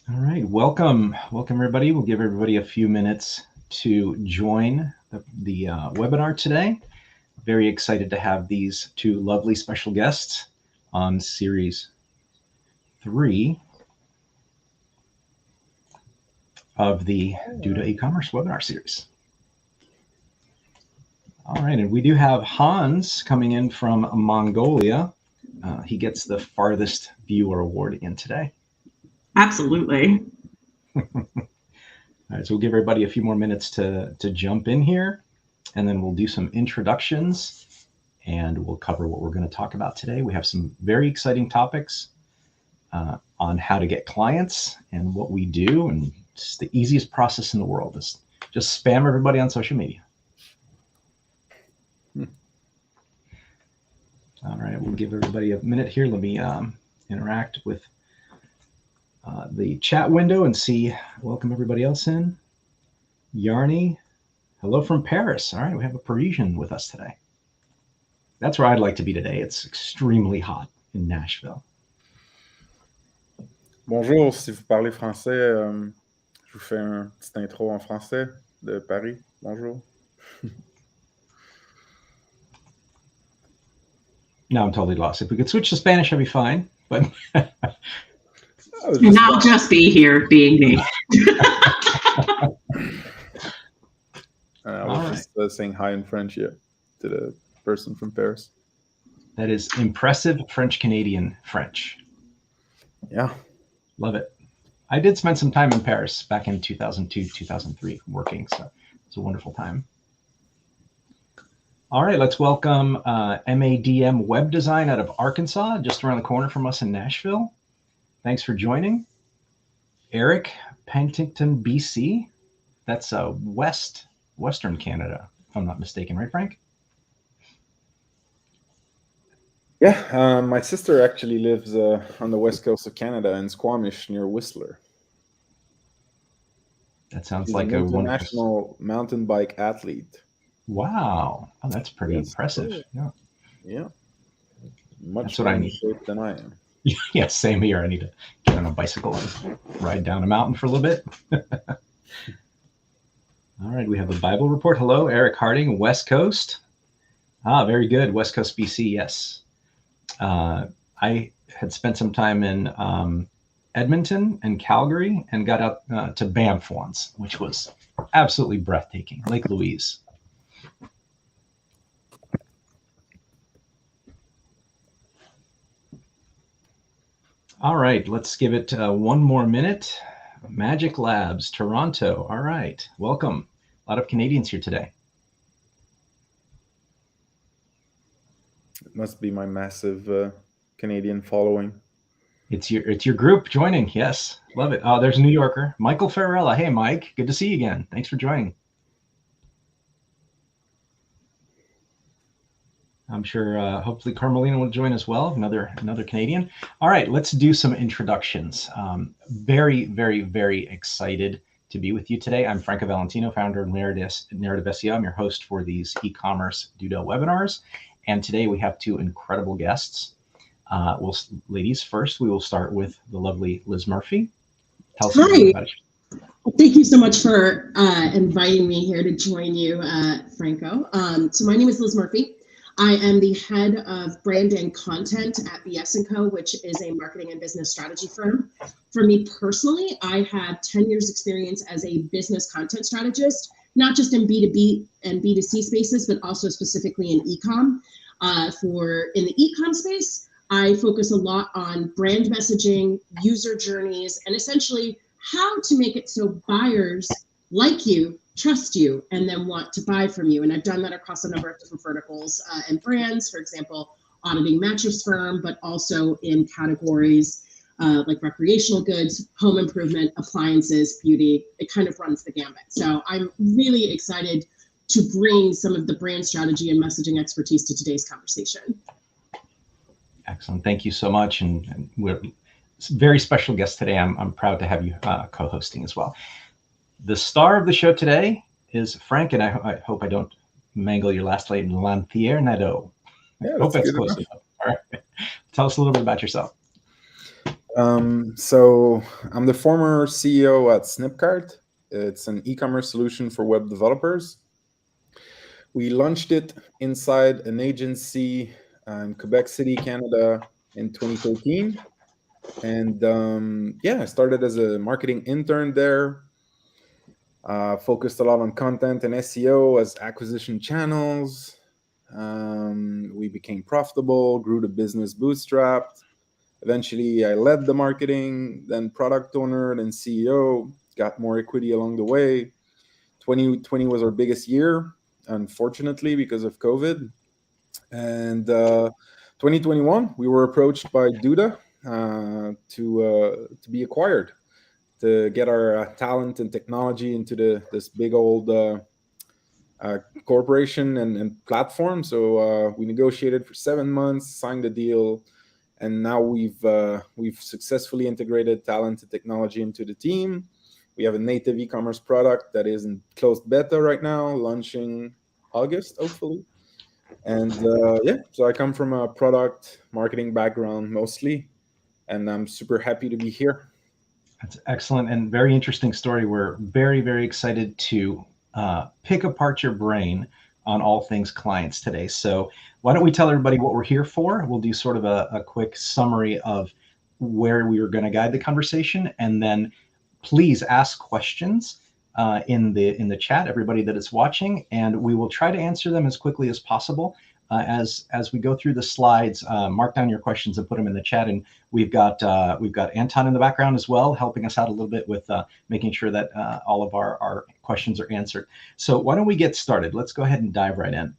All right, welcome everybody. We'll give everybody a few minutes to join the webinar today. Very excited to have these two lovely special guests on series 3 of the Due to eCommerce webinar series. All right, and we do have Hans coming in from Mongolia. He gets the farthest viewer award again today. Absolutely. All right, so we'll give everybody a few more minutes to jump in here, and then we'll do some introductions, and we'll cover what we're going to talk about today. We have some very exciting topics on how to get clients and what we do, and it's the easiest process in the world is just spam everybody on social media. All right, we'll give everybody a minute here. Let me interact with the chat window and welcome everybody else in. Yarny, hello from Paris. All right, we have a Parisian with us today. That's where I'd like to be today. It's extremely hot in Nashville. Bonjour, si vous parlez français, je vous fais un petit intro en français de Paris. Bonjour. Now I'm totally lost. If we could switch to Spanish, I'd be fine. But and I'll just be here being me. I was just saying hi in French, to the person from Paris. That is impressive French-Canadian French. Yeah. Love it. I did spend some time in Paris back in 2002, 2003 working, so it's a wonderful time. All right, let's welcome MADM Web Design out of Arkansas, just around the corner from us in Nashville. Thanks for joining. Eric Penticton, BC. That's Western Canada, if I'm not mistaken, right, Frank? Yeah, my sister actually lives on the west coast of Canada in Squamish near Whistler. That sounds She's like an a international mountain bike athlete. Wow, oh, that's pretty impressive. Yeah. Much more in shape than I am. Yeah, same here. I need to get on a bicycle and ride down a mountain for a little bit. All right, we have a Bible report. Hello, Eric Harding, West Coast. Very good, West Coast, BC, yes. I had spent some time in Edmonton and Calgary and got out to Banff once, which was absolutely breathtaking, Lake Louise. All right, let's give it one more minute. Magic Labs, Toronto. All right, welcome. A lot of Canadians here today. It must be my massive Canadian following. It's your group joining. Yes, love it. Oh, there's a New Yorker, Michael Farrella. Hey, Mike, good to see you again. Thanks for joining. I'm sure hopefully Carmelina will join as well, another Canadian. All right, let's do some introductions. Very, very, very excited to be with you today. I'm Franco Valentino, founder of Narrative SEO. I'm your host for these e-commerce Dudo webinars. And today we have two incredible guests. Ladies, first, we will start with the lovely Liz Murphy. Tell us a little bit about it. Thank you so much for inviting me here to join you, Franco. So my name is Liz Murphy. I am the head of brand and content at BS & Co., which is a marketing and business strategy firm. For me personally, I have 10 years experience as a business content strategist, not just in B2B and B2C spaces, but also specifically in e-com. In the e-com space, I focus a lot on brand messaging, user journeys, and essentially how to make it so buyers like you, trust you, and then want to buy from you. And I've done that across a number of different verticals and brands, for example, auditing mattress firm, but also in categories like recreational goods, home improvement, appliances, beauty. It kind of runs the gambit. So I'm really excited to bring some of the brand strategy and messaging expertise to today's conversation. Excellent. Thank you so much. And we're very special guest today. I'm proud to have you co-hosting as well. The star of the show today is Frank, and I hope I don't mangle your last name, Lanthier-Nadeau. Yeah, I hope that's close enough. All right. Tell us a little bit about yourself. So I'm the former CEO at Snipcart. It's an e-commerce solution for web developers. We launched it inside an agency in Quebec City, Canada in 2013. And yeah, I started as a marketing intern there, focused a lot on content and SEO as acquisition channels. We became profitable, grew the business bootstrapped. Eventually, I led the marketing, then product owner, then CEO, got more equity along the way. 2020 was our biggest year, unfortunately, because of COVID. And 2021, we were approached by Duda to be acquired, to get our talent and technology into this big old corporation and platform. So we negotiated for 7 months, signed the deal, and now we've successfully integrated talent and technology into the team. We have a native e-commerce product that is in closed beta right now, launching August, hopefully. And yeah, so I come from a product marketing background mostly, and I'm super happy to be here. That's excellent and very interesting story. We're very, very excited to pick apart your brain on all things clients today. So why don't we tell everybody what we're here for? We'll do sort of a quick summary of where we are going to guide the conversation, and then please ask questions in the chat, everybody that is watching, and we will try to answer them as quickly as possible. As we go through the slides, mark down your questions and put them in the chat. And we've got Anton in the background as well, helping us out a little bit with making sure that all of our questions are answered. So why don't we get started? Let's go ahead and dive right in.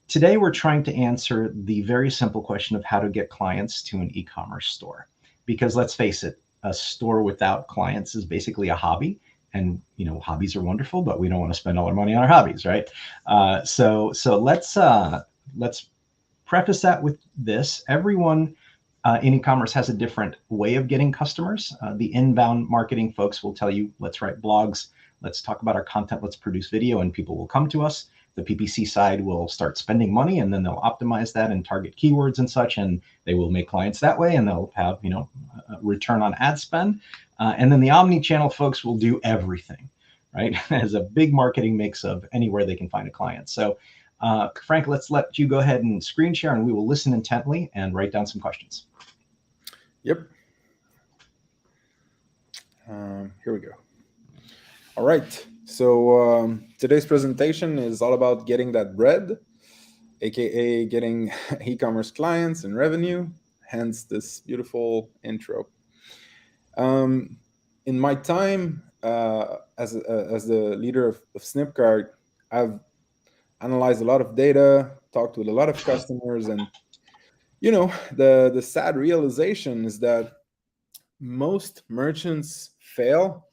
Today, we're trying to answer the very simple question of how to get clients to an e-commerce store. Because let's face it, a store without clients is basically a hobby. And hobbies are wonderful, but we don't want to spend all our money on our hobbies, right? So let's preface that with this. Everyone in e-commerce has a different way of getting customers. The inbound marketing folks will tell you, let's write blogs, let's talk about our content, let's produce video, and people will come to us. The PPC side will start spending money, and then they'll optimize that and target keywords and such, and they will make clients that way, and they'll have a return on ad spend. And then the omni-channel folks will do everything, right? As a big marketing mix of anywhere they can find a client. So Frank, let's let you go ahead and screen share, and we will listen intently and write down some questions. Yep. Here we go. All right. So today's presentation is all about getting that bread, aka getting e-commerce clients and revenue, hence this beautiful intro. In my time as the leader of Snipcart, I've analyzed a lot of data, talked with a lot of customers, and the sad realization is that most merchants fail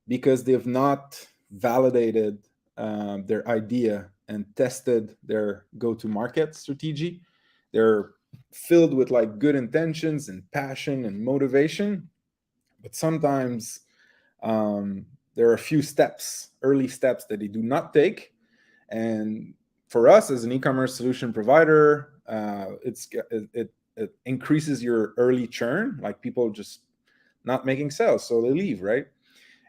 because they've not validated their idea and tested their go-to-market strategy. They're filled with good intentions and passion and motivation, but sometimes there are a few early steps that they do not take. And for us as an e-commerce solution provider, it increases your early churn, like people just not making sales, so they leave, right?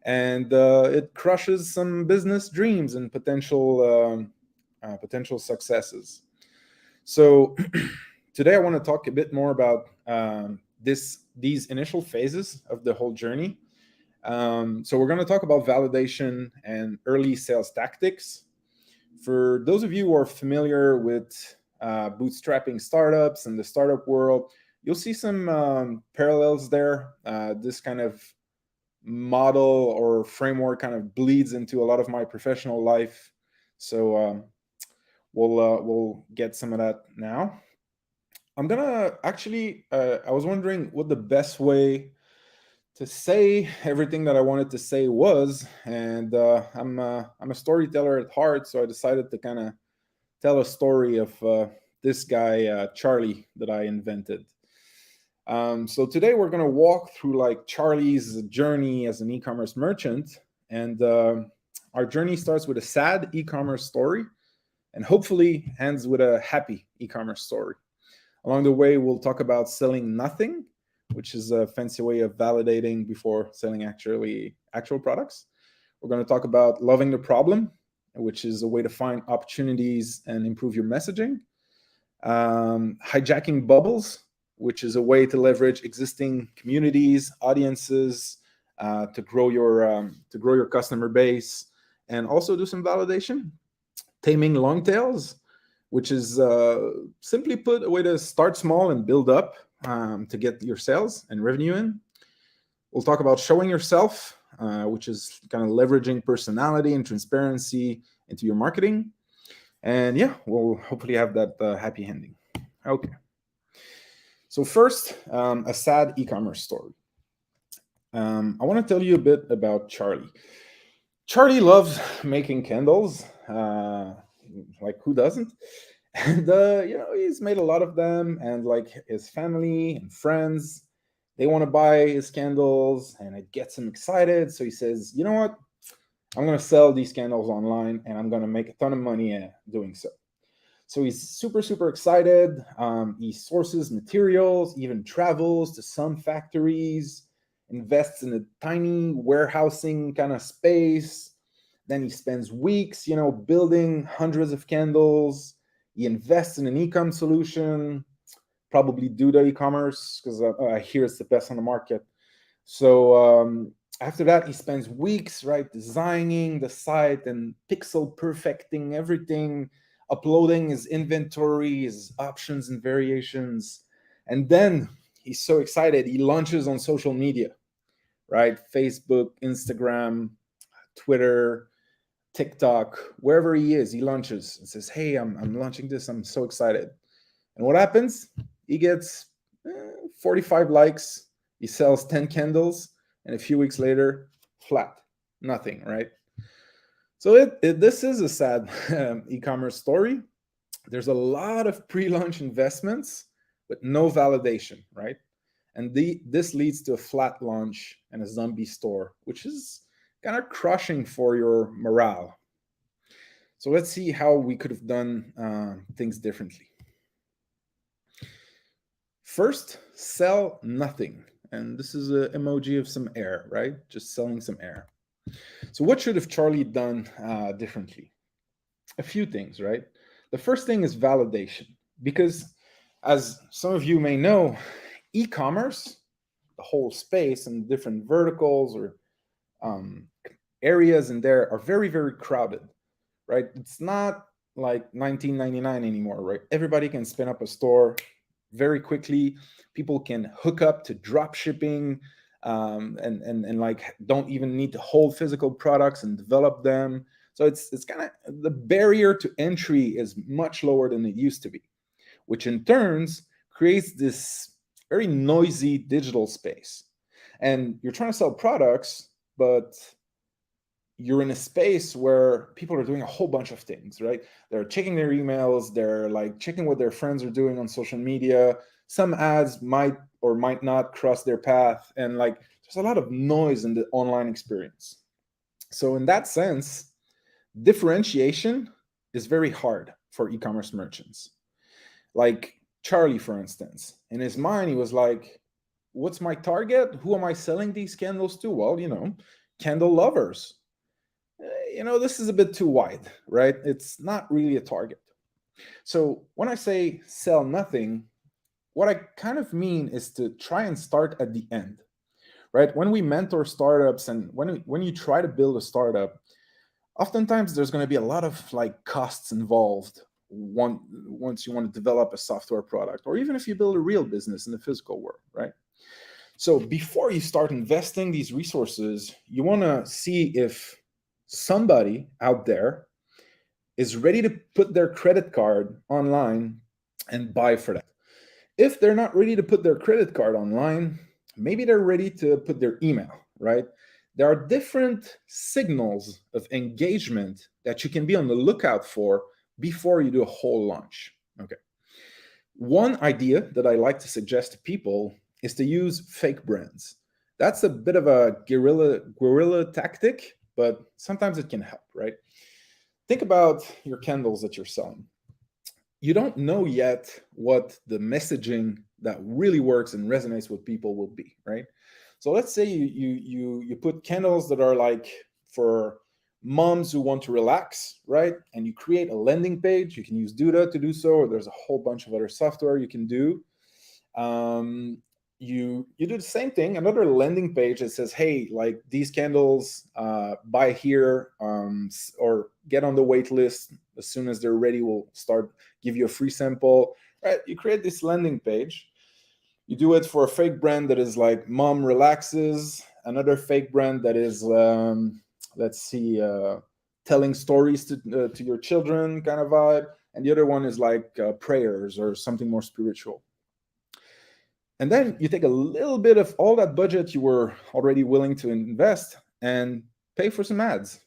And it crushes some business dreams and potential successes. So today I want to talk a bit more about these initial phases of the whole journey. So we're going to talk about validation and early sales tactics. For those of you who are familiar with bootstrapping startups and the startup world, you'll see some parallels there. This kind of model or framework kind of bleeds into a lot of my professional life. So we'll get some of that now. I'm gonna actually, I was wondering what the best way to say everything that I wanted to say was, and I'm a storyteller at heart, so I decided to kind of tell a story of this guy, Charlie, that I invented. So today we're going to walk through Charlie's journey as an e-commerce merchant, and our journey starts with a sad e-commerce story and hopefully ends with a happy e-commerce story. Along the way, we'll talk about selling nothing which is a fancy way of validating before selling actual products. We're going to talk about loving the problem, which is a way to find opportunities and improve your messaging. Hijacking bubbles, which is a way to leverage existing communities, audiences, to grow your customer base, and also do some validation. Taming long tails, which is simply put a way to start small and build up to get your sales and revenue in. We'll talk about showing yourself, which is kind of leveraging personality and transparency into your marketing. And yeah, we'll hopefully have that happy ending. Okay. So first, a sad e-commerce story. I want to tell you a bit about Charlie. Charlie loves making candles. Like, who doesn't? And he's made a lot of them, and like his family and friends, they want to buy his candles, and it gets him excited. So he says, you know what? I'm going to sell these candles online, and I'm going to make a ton of money doing so. So he's super, super excited. He sources materials, even travels to some factories, invests in a tiny warehousing kind of space. Then he spends weeks, building hundreds of candles. He invests in an e-com solution, probably do the e-commerce, because I hear it's the best on the market. So after that, he spends weeks, designing the site and pixel perfecting everything, uploading his inventory, his options and variations. And then he's so excited, he launches on social media, Facebook, Instagram, Twitter, TikTok, wherever he is, he launches and says, hey, I'm launching this. I'm so excited. And what happens? He gets 45 likes. He sells 10 candles. And a few weeks later, flat, nothing, right? So this is a sad e-commerce story. There's a lot of pre-launch investments, but no validation, right? And this leads to a flat launch and a zombie store, which is kind of crushing for your morale. So let's see how we could have done things differently. First, sell nothing. And this is an emoji of some air, right? Just selling some air. So what should have Charlie done differently? A few things, right? The first thing is validation. Because as some of you may know, e-commerce, the whole space and different verticals or areas in there are very, very crowded, right? It's not like 1999 anymore, right? Everybody can spin up a store very quickly. People can hook up to drop shipping and like don't even need to hold physical products and develop them. So it's kind of, the barrier to entry is much lower than it used to be, which in turns creates this very noisy digital space. And you're trying to sell products, but you're in a space where people are doing a whole bunch of things, right? They're checking their emails, they're like checking what their friends are doing on social media. Some ads might or might not cross their path. And like, there's a lot of noise in the online experience. So in that sense, differentiation is very hard for e-commerce merchants. Like Charlie, for instance, in his mind, he was like, what's my target? Who am I selling these candles to? Well, candle lovers. This is a bit too wide, right? It's not really a target. So when I say sell nothing, what I kind of mean is to try and start at the end, right? When we mentor startups and when you try to build a startup, oftentimes there's going to be a lot of like costs involved once you want to develop a software product, or even if you build a real business in the physical world, right? So before you start investing these resources, you want to see if somebody out there is ready to put their credit card online and buy for that. If they're not ready to put their credit card online, maybe they're ready to put their email, right? There are different signals of engagement that you can be on the lookout for before you do a whole launch. Okay. One idea that I like to suggest to people is to use fake brands. That's a bit of a guerrilla tactic, but sometimes it can help, right? Think about your candles that you're selling. You don't know yet what the messaging that really works and resonates with people will be, right? So let's say you put candles that are like for moms who want to relax, right? And you create a landing page. You can use Duda to do so, or there's a whole bunch of other software you can do. You do the same thing, another landing page that says, hey, like these candles, buy here, or get on the wait list. As soon as they're ready, we'll start give you a free sample, right? You create this landing page. You do it for a fake brand that is like mom relaxes, another fake brand that is, let's see, telling stories to your children kind of vibe. And the other one is like prayers or something more spiritual. And then you take a little bit of all that budget you were already willing to invest and pay for some ads.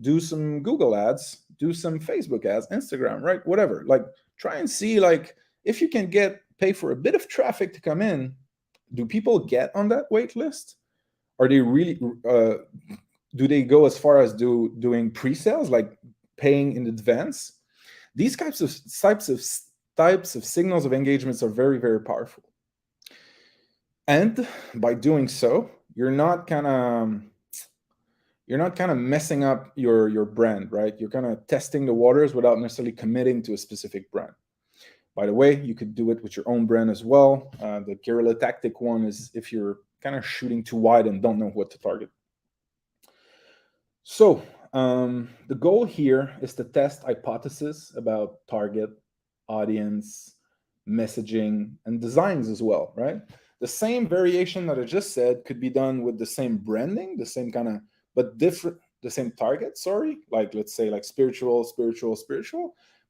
Do some Google ads, do some Facebook ads, Instagram, right? Whatever. Like try and see like if you can pay for a bit of traffic to come in. Do people get on that wait list? Are they really do they go as far as doing pre-sales, like paying in advance? These types of signals of engagements are very, very powerful. And by doing so, you're not kind of messing up your brand, right? You're kind of testing the waters without necessarily committing to a specific brand. By the way, you could do it with your own brand as well. The guerrilla tactic one is if you're kind of shooting too wide and don't know what to target. So the goal here is to test hypotheses about target, audience, messaging, and designs as well, right? The same variation that I just said could be done with the same branding, the same kind of, but different, the same target, sorry. Like, let's say like spiritual,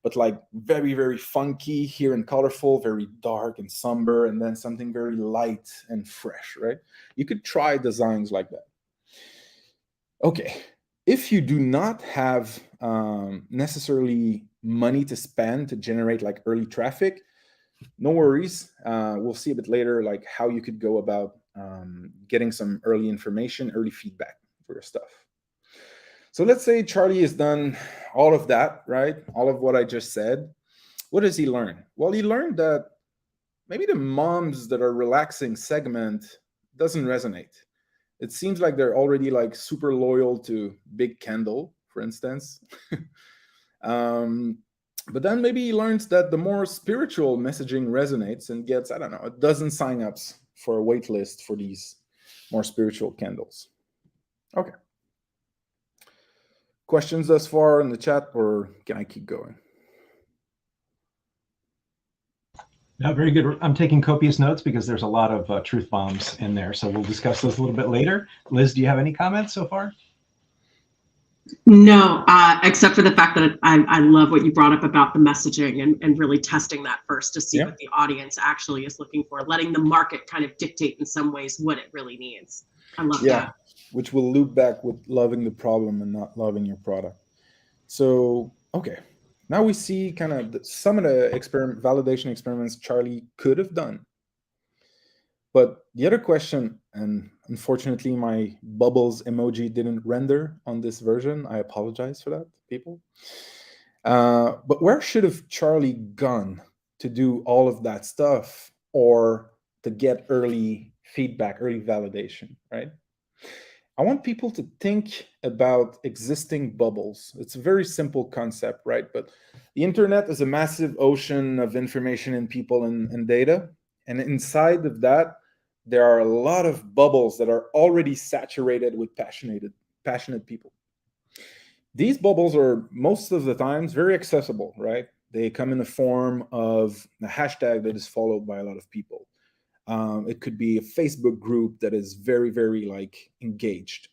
but like very, very funky here and colorful, very dark and somber, and then something very light and fresh, right? You could try designs like that. Okay, if you do not have necessarily money to spend to generate like early traffic, no worries. We'll see a bit later like how you could go about getting some early information, early feedback for your stuff. So let's say Charlie has done all of that, right? All of what I just said. What does he learn? Well, he learned that maybe the moms that are relaxing segment doesn't resonate. It seems like they're already like super loyal to Big Candle, for instance. But then maybe he learns that the more spiritual messaging resonates and gets, I don't know, a dozen signups for a wait list for these more spiritual candles. Okay. Questions thus far in the chat, or can I keep going? No, very good. I'm taking copious notes because there's a lot of truth bombs in there. So we'll discuss those a little bit later. Liz, do you have any comments so far? No, except for the fact that I love what you brought up about the messaging and really testing that first to see what the audience actually is looking for, letting the market kind of dictate in some ways what it really needs. I love that. Which will loop back with loving the problem and not loving your product. So, okay. Now we see kind of some of the validation experiments Charlie could have done. But the other question, and unfortunately my bubbles emoji didn't render on this version. I apologize for that, people. But where should have Charlie gone to do all of that stuff or to get early feedback, early validation, right? I want people to think about existing bubbles. It's a very simple concept, right? But the internet is a massive ocean of information and people and data. And inside of that, there are a lot of bubbles that are already saturated with passionate people. These bubbles are most of the times very accessible, right? They come in the form of a hashtag that is followed by a lot of people. It could be a Facebook group that is very, very like engaged.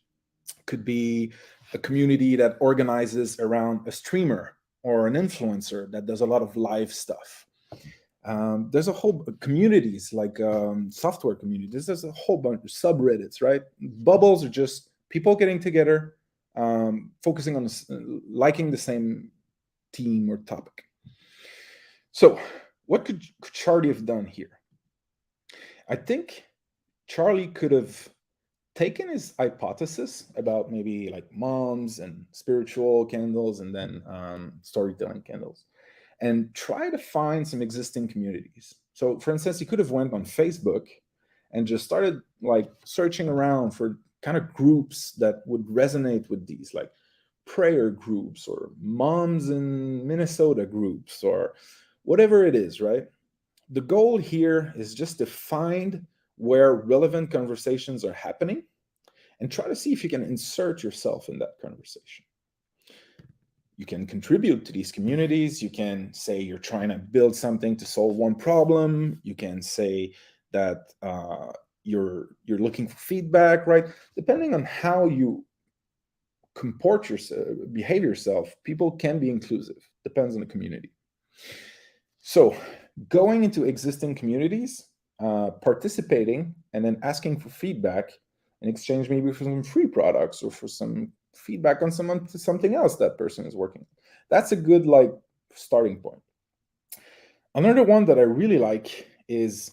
It could be a community that organizes around a streamer or an influencer that does a lot of live stuff. There's a whole communities like software communities. There's a whole bunch of subreddits, right? Bubbles are just people getting together, focusing on liking the same theme or topic. So what could Charlie have done here? I think Charlie could have taken his hypothesis about maybe like moms and spiritual candles and then storytelling candles and try to find some existing communities. So for instance, he could have went on Facebook and just started like searching around for kind of groups that would resonate with these, like prayer groups or moms in Minnesota groups or whatever it is, right? The goal here is just to find where relevant conversations are happening and try to see if you can insert yourself in that conversation. You can contribute to these communities. You can say you're trying to build something to solve one problem. You can say that you're looking for feedback, right? Depending on how you comport yourself, behave yourself, people can be inclusive. Depends on the community. So going into existing communities, participating, and then asking for feedback in exchange maybe for some free products or for some feedback on something else that person is working. That's a good like starting point. Another one that I really like is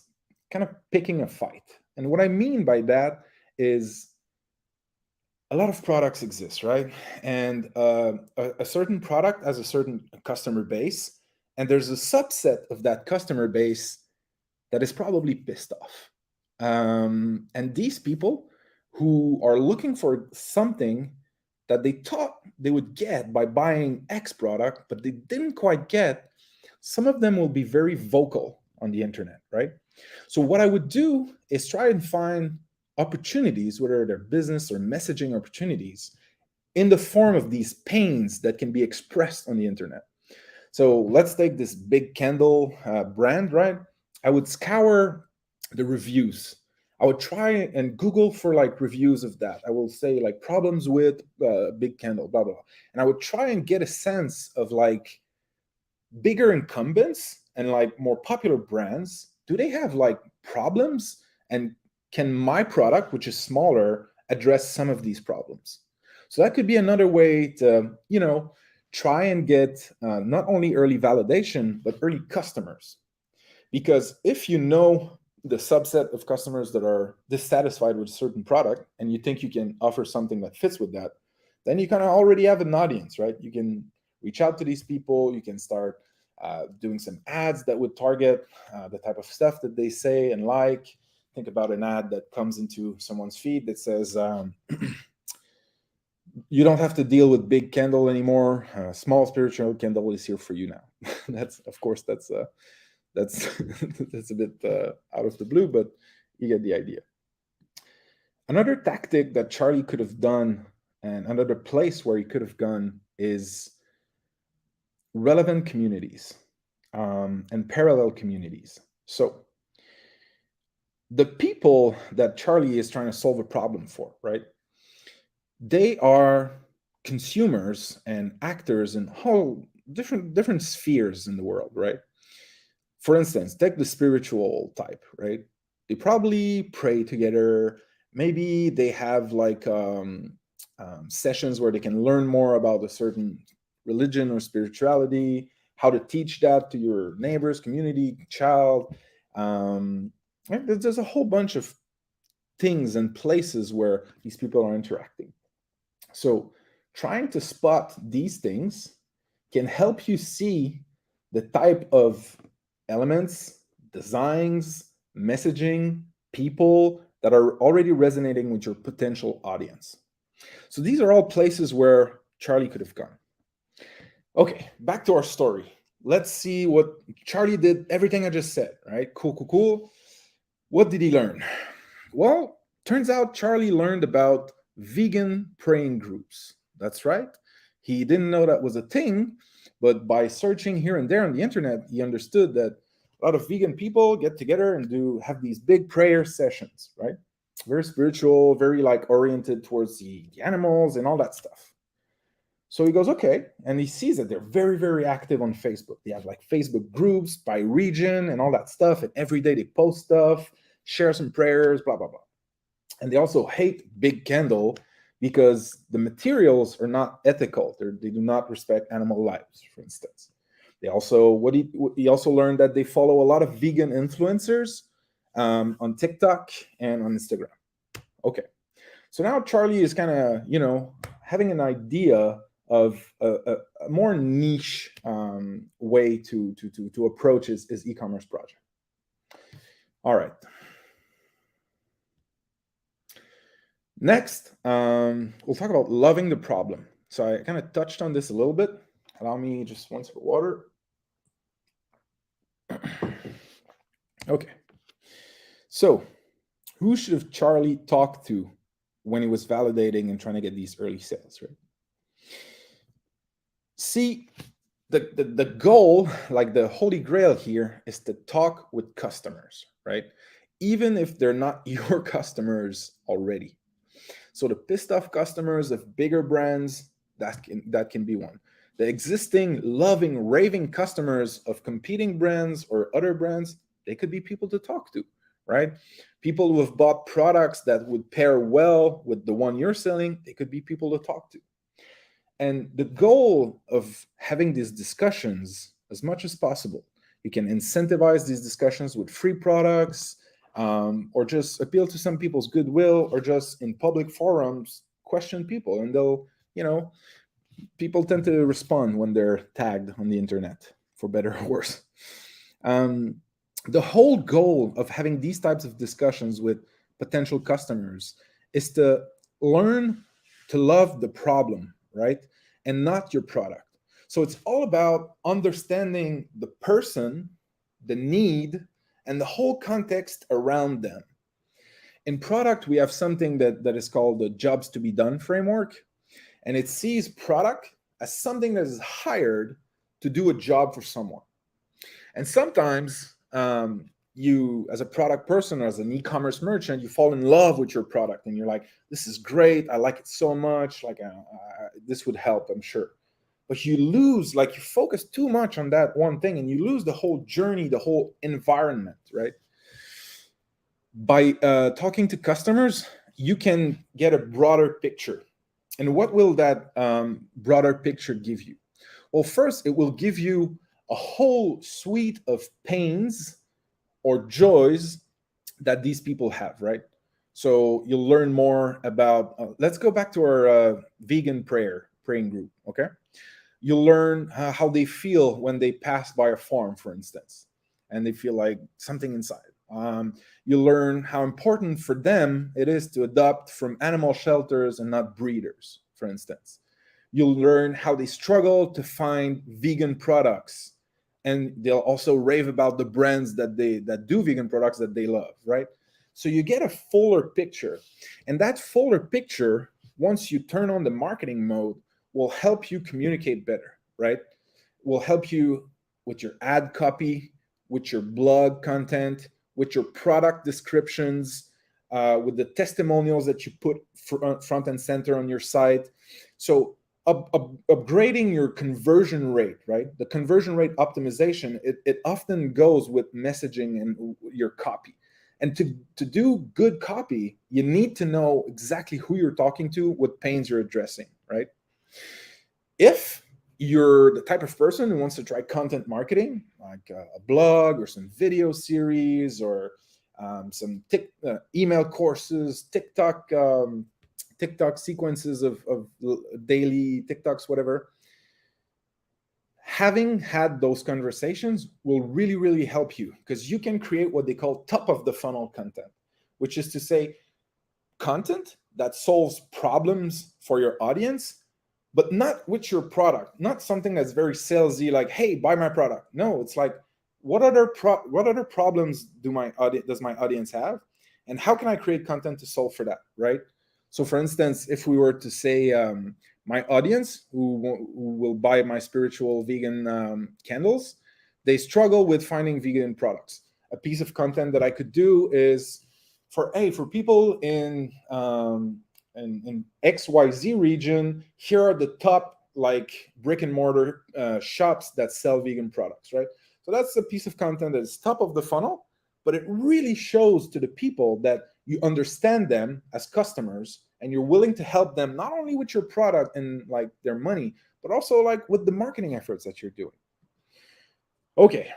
kind of picking a fight. And what I mean by that is a lot of products exist, right? And a certain product has a certain customer base, and there's a subset of that customer base that is probably pissed off. And these people who are looking for something that they thought they would get by buying X product, but they didn't quite get, some of them will be very vocal on the internet, right? So what I would do is try and find opportunities, whether they're business or messaging opportunities, in the form of these pains that can be expressed on the internet. So let's take this big candle brand, right? I would scour the reviews. I would try and Google for like reviews of that. I will say like problems with big candle, blah, blah, blah. And I would try and get a sense of like bigger incumbents and like more popular brands. Do they have like problems? And can my product, which is smaller, address some of these problems? So that could be another way to, you know, try and get not only early validation, but early customers. Because if you know the subset of customers that are dissatisfied with a certain product and you think you can offer something that fits with that, then you kind of already have an audience, right? You can reach out to these people. You can start doing some ads that would target the type of stuff that they say and like. Think about an ad that comes into someone's feed that says, you don't have to deal with big candle anymore. Small spiritual candle is here for you now. That's, of course, that's a bit out of the blue, but you get the idea. Another tactic that Charlie could have done, and another place where he could have gone, is relevant communities and parallel communities. So the people that Charlie is trying to solve a problem for, right? They are consumers and actors in whole different spheres in the world, right? For instance, take the spiritual type, right? They probably pray together. Maybe they have like sessions where they can learn more about a certain religion or spirituality, how to teach that to your neighbors, community, child. There's a whole bunch of things and places where these people are interacting. So trying to spot these things can help you see the type of elements, designs, messaging, people that are already resonating with your potential audience. So these are all places where Charlie could have gone. Okay, back to our story. Let's see what Charlie did. Everything I just said, right? Cool. What did he learn? Well, turns out Charlie learned about vegan praying groups. That's right. He didn't know that was a thing, but by searching here and there on the internet, he understood that a lot of vegan people get together and have these big prayer sessions, right? Very spiritual, very like oriented towards the animals and all that stuff. So he goes, okay, and he sees that they're very, very active on Facebook. They have like Facebook groups by region and all that stuff, and every day they post stuff, share some prayers, blah, blah, blah. And they also hate Big Candle because the materials are not ethical. They do not respect animal lives, for instance. They also, he also learned that they follow a lot of vegan influencers on TikTok and on Instagram. Okay, so now Charlie is kind of, having an idea of a more niche way to approach his e-commerce project. All right. Next, we'll talk about loving the problem. So I kind of touched on this a little bit. Allow me just one sip of water. Okay. So who should Charlie talk to when he was validating and trying to get these early sales, right? See, the goal, like the holy grail here, is to talk with customers, right? Even if they're not your customers already. So the pissed off customers of bigger brands, that can be one. The existing loving, raving customers of competing brands or other brands, they could be people to talk to, right? People who have bought products that would pair well with the one you're selling, they could be people to talk to. And the goal of having these discussions as much as possible, you can incentivize these discussions with free products, or just appeal to some people's goodwill, or just in public forums, question people. And they'll, people tend to respond when they're tagged on the internet, for better or worse. The whole goal of having these types of discussions with potential customers is to learn to love the problem, right? And not your product. So it's all about understanding the person, the need, and the whole context around them. In product, we have something that is called the jobs to be done framework. And it sees product as something that is hired to do a job for someone. And sometimes you, as a product person or as an e-commerce merchant, you fall in love with your product and you're like, this is great, I like it so much, like this would help, I'm sure. But you lose, like, you focus too much on that one thing and you lose the whole journey, the whole environment, right? By talking to customers, you can get a broader picture. And what will that broader picture give you? Well, first, it will give you a whole suite of pains or joys that these people have, right? So you'll learn more about, let's go back to our vegan praying group, okay? You'll learn how they feel when they pass by a farm, for instance, and they feel like something inside. You'll learn how important for them it is to adopt from animal shelters and not breeders, for instance. You'll learn how they struggle to find vegan products, and they'll also rave about the brands that do vegan products that they love, right? So you get a fuller picture, and that fuller picture, once you turn on the marketing mode, will help you communicate better, right? Will help you with your ad copy, with your blog content, with your product descriptions, with the testimonials that you put front and center on your site. So upgrading your conversion rate, right? The conversion rate optimization, it often goes with messaging and your copy. And to do good copy, you need to know exactly who you're talking to, what pains you're addressing, right? If you're the type of person who wants to try content marketing, like a blog or some video series or some email courses, TikTok sequences of daily TikToks, whatever, having had those conversations will really, really help you, because you can create what they call top of the funnel content, which is to say content that solves problems for your audience, but not with your product, not something that's very salesy, like, hey, buy my product. No, it's like, what other problems does my audience have, and how can I create content to solve for that, right? So for instance, if we were to say my audience who will buy my spiritual vegan candles, they struggle with finding vegan products. A piece of content that I could do is for people in XYZ region, here are the top like brick and mortar shops that sell vegan products, right? So that's a piece of content that's top of the funnel, but it really shows to the people that you understand them as customers and you're willing to help them not only with your product and like their money, but also like with the marketing efforts that you're doing. Okay,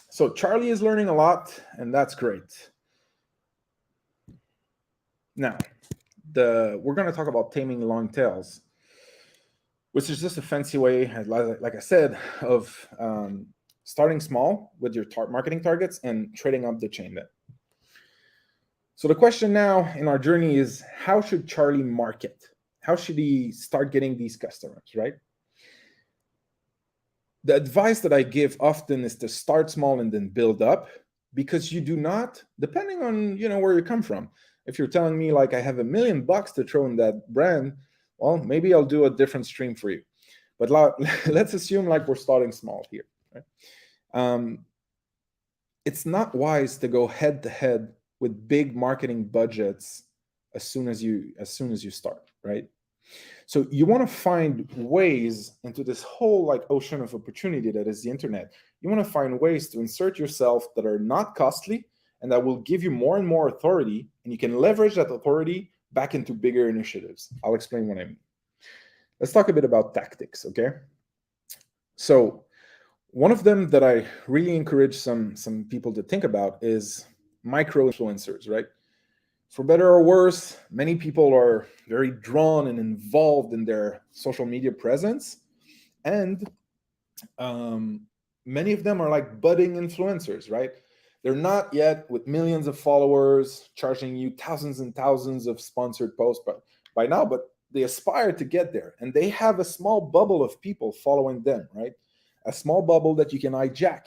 so Charlie is learning a lot, and that's great. Now, we're going to talk about taming long tails, which is just a fancy way, like I said, of starting small with your marketing targets and trading up the chain. So the question now in our journey is, how should Charlie market? How should he start getting these customers, right? The advice that I give often is to start small and then build up, because you do not, depending on where you come from. If you're telling me like I have $1 million to throw in that brand, well, maybe I'll do a different stream for you. But let's assume like we're starting small here. Right? It's not wise to go head to head with big marketing budgets as soon as you start, right? So you want to find ways into this whole like ocean of opportunity that is the internet. You want to find ways to insert yourself that are not costly and that will give you more and more authority, and you can leverage that authority back into bigger initiatives. I'll explain what I mean. Let's talk a bit about tactics, okay? So one of them that I really encourage some people to think about is micro influencers, right? For better or worse, many people are very drawn and involved in their social media presence, and many of them are like budding influencers, right? They're not yet with millions of followers charging you thousands and thousands of sponsored posts by now, but they aspire to get there, and they have a small bubble of people following them, right? A small bubble that you can hijack.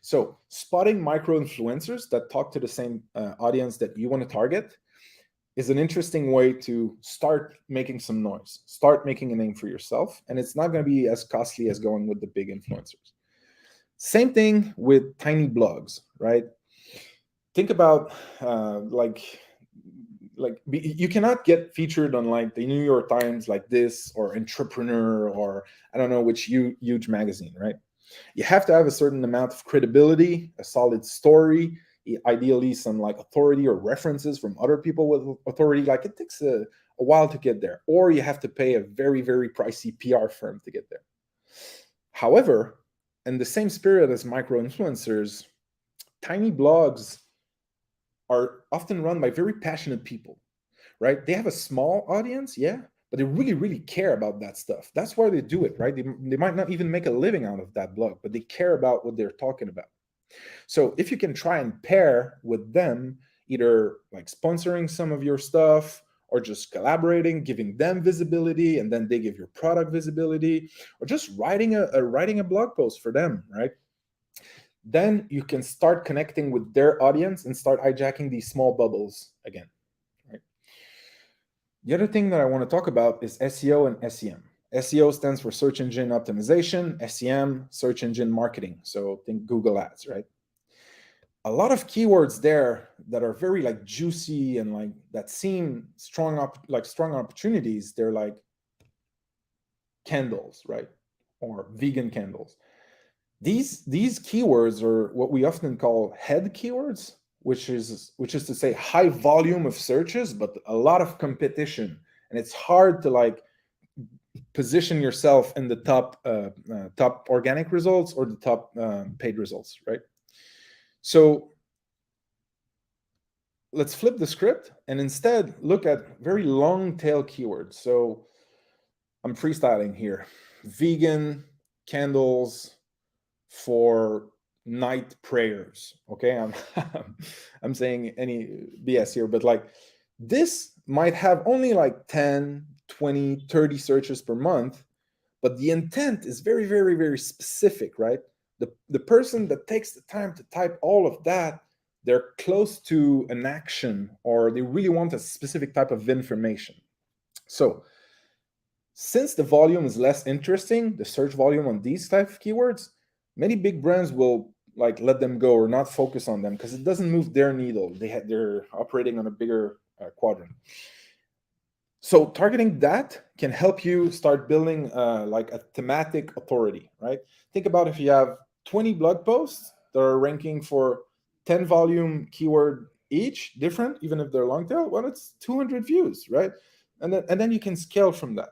So spotting micro influencers that talk to the same audience that you want to target is an interesting way to start making some noise, start making a name for yourself, and it's not going to be as costly as going with the big influencers. Same thing with tiny blogs, right? Think about you cannot get featured on like the New York Times like this, or Entrepreneur, or I don't know which huge magazine, right? You have to have a certain amount of credibility, a solid story, ideally some like authority or references from other people with authority. Like it takes a while to get there, or you have to pay a very, very pricey PR firm to get there. However, in the same spirit as micro influencers, tiny blogs are often run by very passionate people, right? They have a small audience, yeah, but they really, really care about that stuff. That's why they do it, right? They might not even make a living out of that blog, but they care about what they're talking about. So if you can try and pair with them, either like sponsoring some of your stuff, or just collaborating, giving them visibility, and then they give your product visibility, or just writing a blog post for them, right? Then you can start connecting with their audience and start hijacking these small bubbles again. Right? The other thing that I want to talk about is SEO and SEM. SEO stands for search engine optimization, SEM, search engine marketing. So think Google Ads, right? A lot of keywords there that are very like juicy and like that seem strong opportunities. They're like candles, right? Or vegan candles. These keywords are what we often call head keywords, which is to say high volume of searches, but a lot of competition, and it's hard to like position yourself in the top organic results or the top paid results, right? So let's flip the script and instead look at very long tail keywords. So I'm freestyling here. Vegan candles for night prayers. Okay, I'm saying any BS here, but like this might have only like 10, 20, 30 searches per month, but the intent is very, very, very specific, right? The person that takes the time to type all of that, they're close to an action, or they really want a specific type of information. So since the volume is less interesting, the search volume on these type of keywords, many big brands will like let them go or not focus on them because it doesn't move their needle. They're operating on a bigger quadrant. So targeting that can help you start building like a thematic authority, right? Think about if you have 20 blog posts that are ranking for 10 volume keyword each, different, even if they're long tail, well, it's 200 views, right? And then you can scale from that.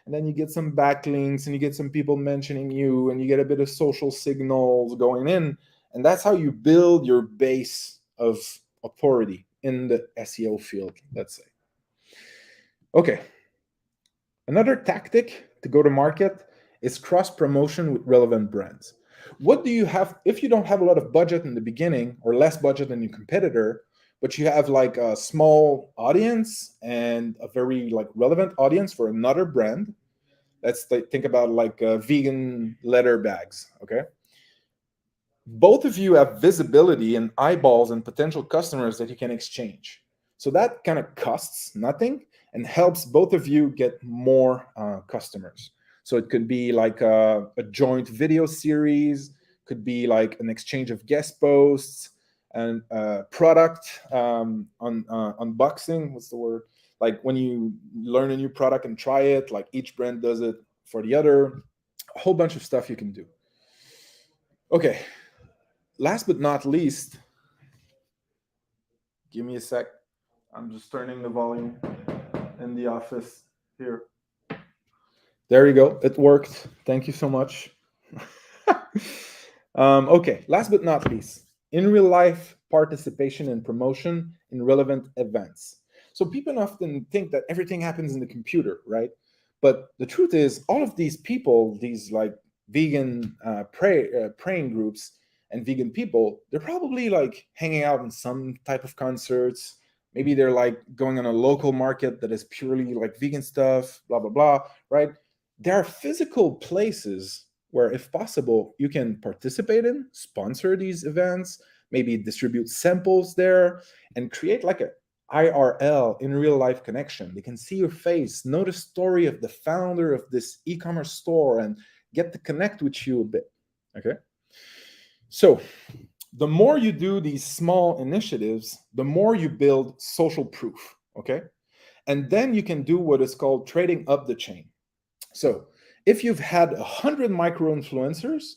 And then you get some backlinks and you get some people mentioning you and you get a bit of social signals going in. And that's how you build your base of authority in the SEO field, let's say. Okay. Another tactic to go to market is cross promotion with relevant brands. What do you have if you don't have a lot of budget in the beginning or less budget than your competitor? but you have like a small audience and a very like relevant audience for another brand. Let's think about like vegan leather bags, okay? Both of you have visibility and eyeballs and potential customers that you can exchange. So that kind of costs nothing and helps both of you get more customers. So it could be like a joint video series, could be like an exchange of guest posts, and product unboxing. What's the word? Like when you learn a new product and try it, like each brand does it for the other. A whole bunch of stuff you can do. Okay, last but not least, give me a sec. I'm just turning the volume in the office here. There you go. It worked. Thank you so much. Okay, last but not least, in real life participation and promotion in relevant events. So people often think that everything happens in the computer, right? But the truth is, all of these people, these like vegan praying groups and vegan people, they're probably like hanging out in some type of concerts. Maybe they're like going on a local market that is purely like vegan stuff, blah, blah, blah, right? There are physical places where, if possible, you can participate in, sponsor these events, maybe distribute samples there, and create like a IRL, in real life connection. They can see your face, know the story of the founder of this e-commerce store, and get to connect with you a bit, okay? So the more you do these small initiatives, the more you build social proof, okay? And then you can do what is called trading up the chain. So if you've had 100 micro-influencers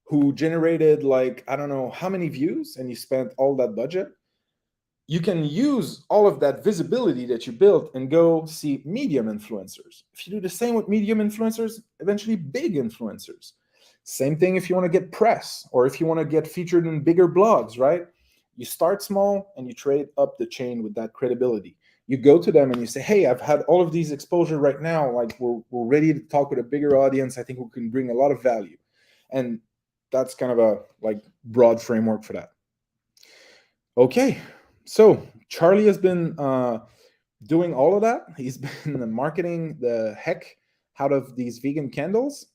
who generated like, I don't know how many views, and you spent all that budget, you can use all of that visibility that you built and go see medium influencers. If you do the same with medium influencers, eventually big influencers. Same thing if you want to get press, or if you want to get featured in bigger blogs, right? You start small and you trade up the chain with that credibility. You go to them and you say, hey, I've had all of these exposure right now. Like we're ready to talk with a bigger audience. I think we can bring a lot of value. And that's kind of a like broad framework for that. Okay. So Charlie has been doing all of that. He's been marketing the heck out of these vegan candles.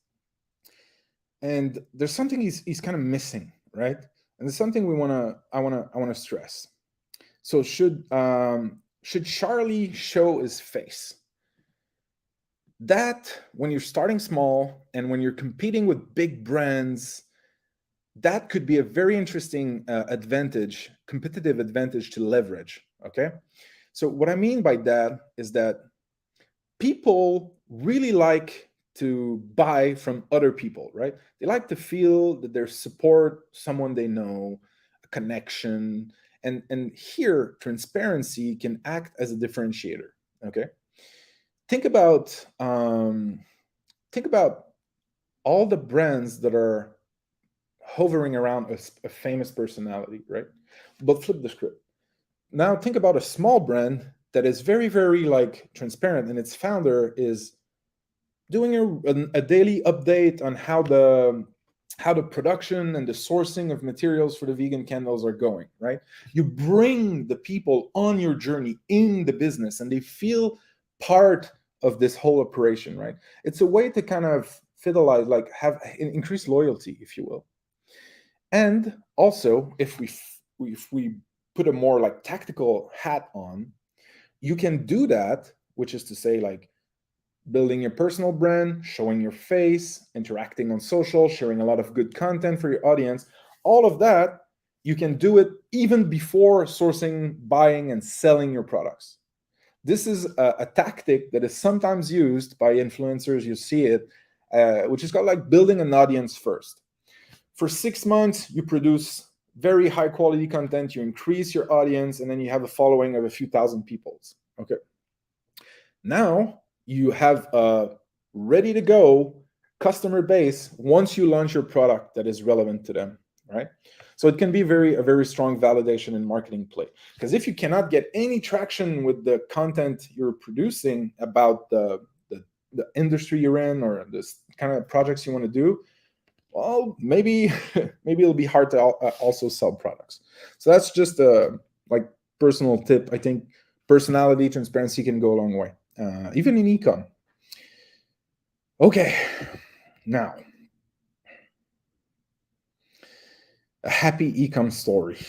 And there's something he's kind of missing, right? And there's something I wanna stress. So should Charlie show his face? That when you're starting small and when you're competing with big brands, that could be a very interesting competitive advantage to leverage, okay? So what I mean by that is that people really like to buy from other people, right? They like to feel that they support someone they know, a connection, and here transparency can act as a differentiator, okay? Think about all the brands that are hovering around a famous personality, right? But flip the script. Now think about a small brand that is very, very like transparent, and its founder is doing a daily update on how the production and the sourcing of materials for the vegan candles are going, right? You bring the people on your journey in the business, and they feel part of this whole operation, right? It's a way to kind of fidelize, like have increased loyalty, if you will. And also, if we put a more like tactical hat on, you can do that, which is to say like building your personal brand, showing your face, interacting on social, sharing a lot of good content for your audience. All of that, you can do it even before sourcing, buying, and selling your products. This is a tactic that is sometimes used by influencers. You see it, which is called like building an audience first. For 6 months, you produce very high quality content, you increase your audience, and then you have a following of a few thousand people. Okay. Now you have a ready to go customer base once you launch your product that is relevant to them, right? So it can be a very strong validation and marketing play. Because if you cannot get any traction with the content you're producing about the industry you're in or this kind of projects you want to do, well, maybe it'll be hard to also sell products. So that's just like personal tip. I think personality, transparency can go a long way, even in ecom. Okay, now a happy ecom story.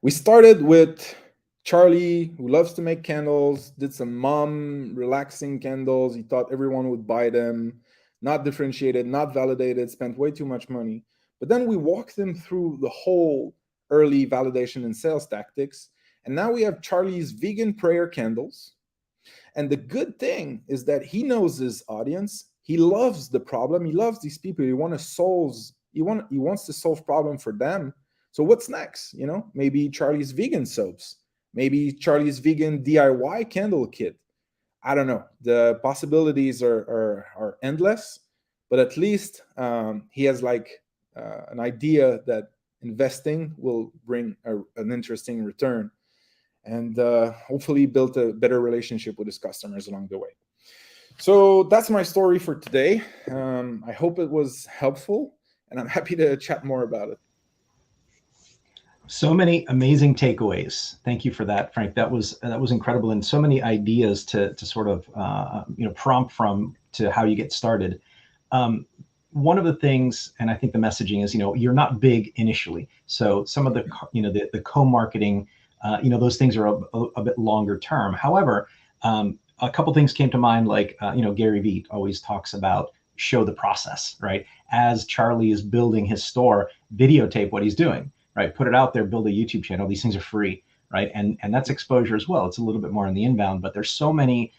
We started with Charlie, who loves to make candles, did some mom relaxing candles. He thought everyone would buy them, not differentiated, not validated, spent way too much money. But then we walked them through the whole early validation and sales tactics. And now we have Charlie's vegan prayer candles. And the good thing is that he knows his audience. He loves the problem. He loves these people. He wants to solve problem for them. So what's next? You know, maybe Charlie's vegan soaps, maybe Charlie's vegan DIY candle kit. I don't know. The possibilities are endless, but at least he has like an idea that investing will bring an interesting return, and hopefully build a better relationship with his customers along the way. So that's my story for today. I hope it was helpful, and I'm happy to chat more about it. So many amazing takeaways. Thank you for that, Frank. That was incredible, and so many ideas to sort of prompt from to how you get started. One of the things, and I think the messaging is, you're not big initially, so some of the the co-marketing, those things are a bit longer term. However, a couple things came to mind, like Gary Vee always talks about show the process, right? As Charlie is building his store, videotape what he's doing. Right, put it out there, build a YouTube channel. These things are free, right? And that's exposure as well. It's a little bit more on the inbound, but there's so many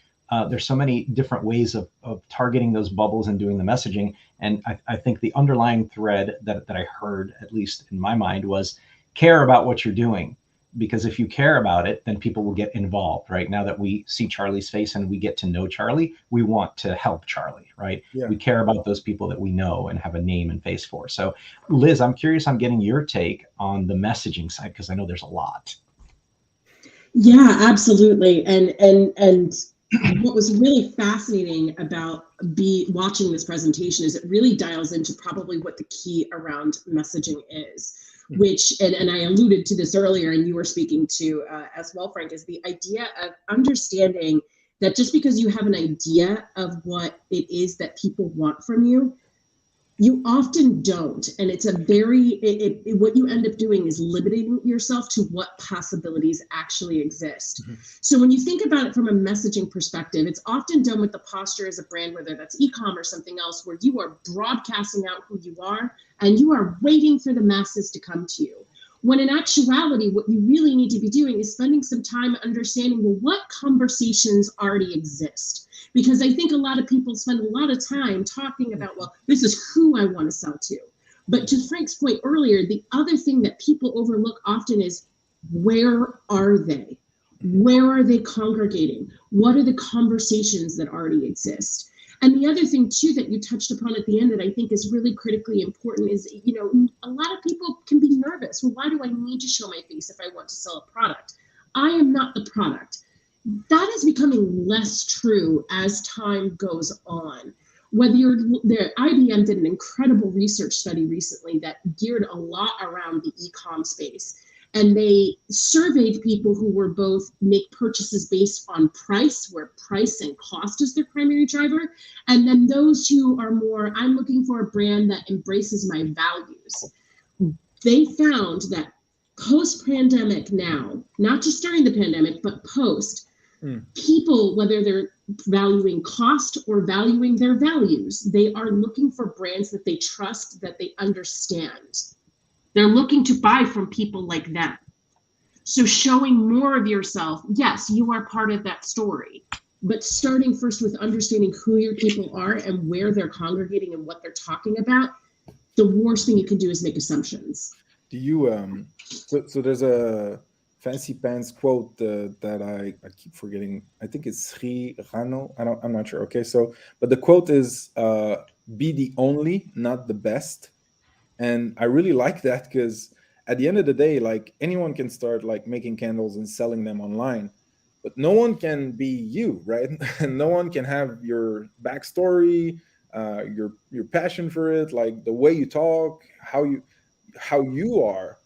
different ways of targeting those bubbles and doing the messaging. And I think the underlying thread that I heard, at least in my mind, was care about what you're doing. Because if you care about it, then people will get involved, right? Now that we see Charlie's face and we get to know Charlie, we want to help Charlie, right? Yeah. We care about those people that we know and have a name and face for. So Liz, I'm curious on getting your take on the messaging side, because I know there's a lot. Yeah, absolutely. And what was really fascinating about watching this presentation is it really dials into probably what the key around messaging is. Which, and I alluded to this earlier, and you were speaking to as well, Frank, is the idea of understanding that just because you have an idea of what it is that people want from you, you often don't. And it's what you end up doing is limiting yourself to what possibilities actually exist. Mm-hmm. So when you think about it from a messaging perspective, it's often done with the posture as a brand, whether that's e-com or something else, where you are broadcasting out who you are and you are waiting for the masses to come to you. When in actuality, what you really need to be doing is spending some time understanding, well, what conversations already exist? Because I think a lot of people spend a lot of time talking about, well, this is who I want to sell to. But to Frank's point earlier, the other thing that people overlook often is, where are they? Where are they congregating? What are the conversations that already exist? And the other thing, too, that you touched upon at the end that I think is really critically important is, a lot of people can be nervous. Well, why do I need to show my face if I want to sell a product? I am not the product. That is becoming less true as time goes on. Whether IBM did an incredible research study recently that geared a lot around the e-com space. And they surveyed people who were both make purchases based on price, where price and cost is their primary driver. And then those who are more, I'm looking for a brand that embraces my values. They found that post-pandemic now, not just during the pandemic, but post, people, whether they're valuing cost or valuing their values, they are looking for brands that they trust, that they understand. They're looking to buy from people like them. So showing more of yourself, yes, you are part of that story, but starting first with understanding who your people are and where they're congregating and what they're talking about, the worst thing you can do is make assumptions. Do you, so there's a fancy pants quote that I keep forgetting. I think it's Sri Rano. I'm not sure. Okay, so, but the quote is, be the only, not the best. And I really like that, because at the end of the day, like, anyone can start like making candles and selling them online, but no one can be you, right? And no one can have your backstory, your passion for it, like the way you talk, how you are.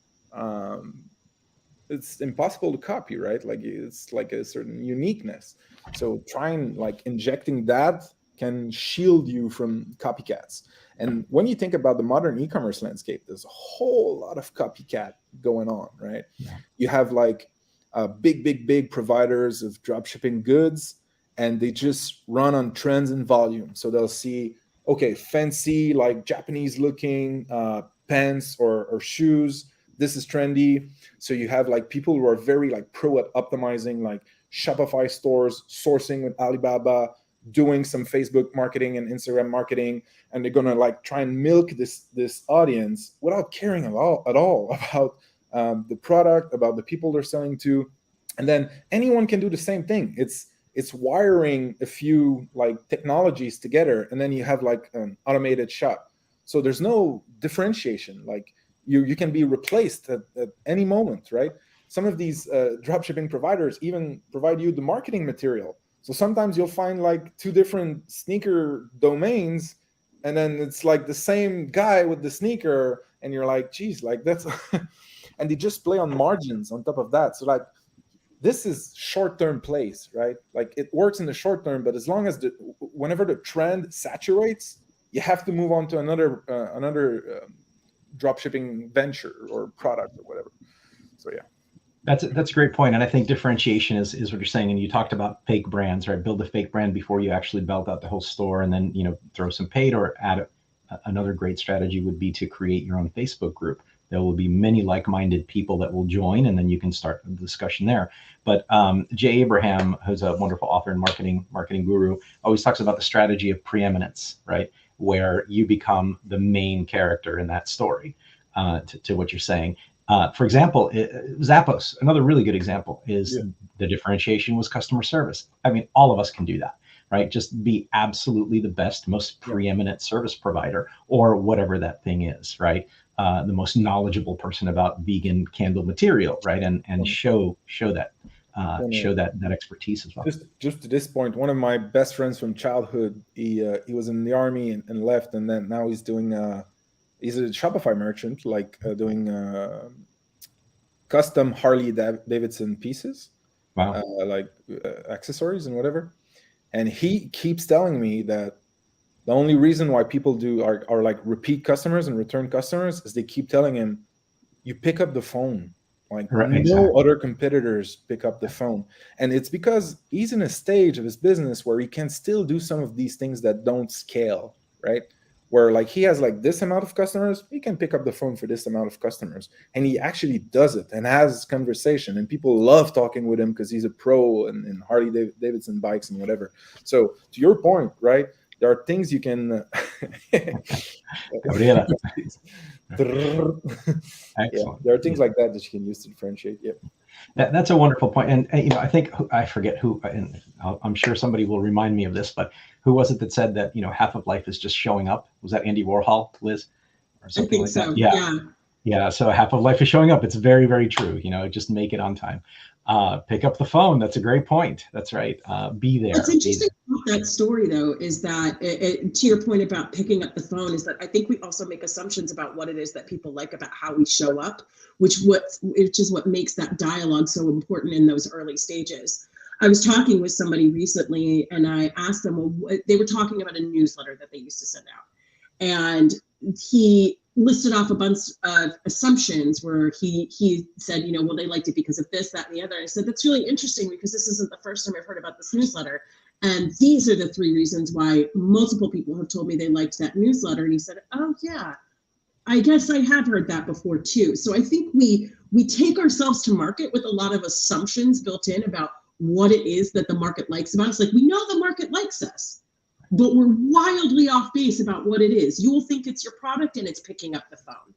it's impossible to copy, right? Like it's like a certain uniqueness. So trying like injecting that can shield you from copycats. And when you think about the modern e-commerce landscape, there's a whole lot of copycat going on, right? Yeah. You have like big providers of dropshipping goods, and they just run on trends and volume. So they'll see, okay, fancy, like Japanese looking pants or shoes. This is trendy. So you have like people who are very like pro at optimizing like Shopify stores, sourcing with Alibaba, doing some Facebook marketing and Instagram marketing, and they're gonna like try and milk this audience without caring at all about the product, about the people they're selling to. And then anyone can do the same thing. It's wiring a few like technologies together, and then you have like an automated shop. So there's no differentiation. Like you can be replaced at any moment, right? Some of these dropshipping providers even provide you the marketing material. So sometimes you'll find like two different sneaker domains, and then it's like the same guy with the sneaker, and you're like, geez, like that's, and they just play on margins on top of that. So like, this is short-term plays, right? Like it works in the short term, but as long as whenever the trend saturates, you have to move on to another dropshipping venture or product or whatever. So yeah. That's a great point. And I think differentiation is what you're saying. And you talked about fake brands, right? Build a fake brand before you actually belt out the whole store, and then, throw some paid or add another great strategy would be to create your own Facebook group. There will be many like-minded people that will join, and then you can start the discussion there. But Jay Abraham, who's a wonderful author and marketing guru, always talks about the strategy of preeminence, right? Where you become the main character in that story, to what you're saying. For example, Zappos, another really good example is the differentiation was customer service. I mean, all of us can do that, right? Just be absolutely the best, most preeminent service provider or whatever that thing is, right? The most knowledgeable person about vegan candle material, right? And show that expertise as well. Just to this point, one of my best friends from childhood, he was in the army and left, and then now he's doing he's a Shopify merchant, like doing custom Harley Davidson pieces, wow, accessories and whatever. And he keeps telling me that the only reason why people are like repeat customers and return customers is they keep telling him, you pick up the phone. Like no other competitors pick up the phone. And it's because he's in a stage of his business where he can still do some of these things that don't scale, right? Where like he has like this amount of customers, he can pick up the phone for this amount of customers. And he actually does it and has conversation, and people love talking with him because he's a pro in Harley Davidson bikes and whatever. So to your point, right? There are things you can Excellent. there are things like that you can use to differentiate. Yeah. That's a wonderful point. And I think I forget who, and I'm sure somebody will remind me of this, but who was it that said that half of life is just showing up? Was that Andy Warhol, Liz, or something like that? Yeah. So half of life is showing up. It's very, very true. Just make it on time. Pick up the phone. That's a great point. That's right. Be there. What's interesting about that story, though, is that to your point about picking up the phone, is that I think we also make assumptions about what it is that people like about how we show up, which is what makes that dialogue so important in those early stages. I was talking with somebody recently, and I asked them, they were talking about a newsletter that they used to send out, and he listed off a bunch of assumptions where he said, well, they liked it because of this, that, and the other. I said, that's really interesting because this isn't the first time I've heard about this newsletter. And these are the 3 reasons why multiple people have told me they liked that newsletter. And he said, oh yeah, I guess I have heard that before too. So I think we take ourselves to market with a lot of assumptions built in about what it is that the market likes about us. Like, we know the market likes us, but we're wildly off base about what it is. You will think it's your product and it's picking up the phone.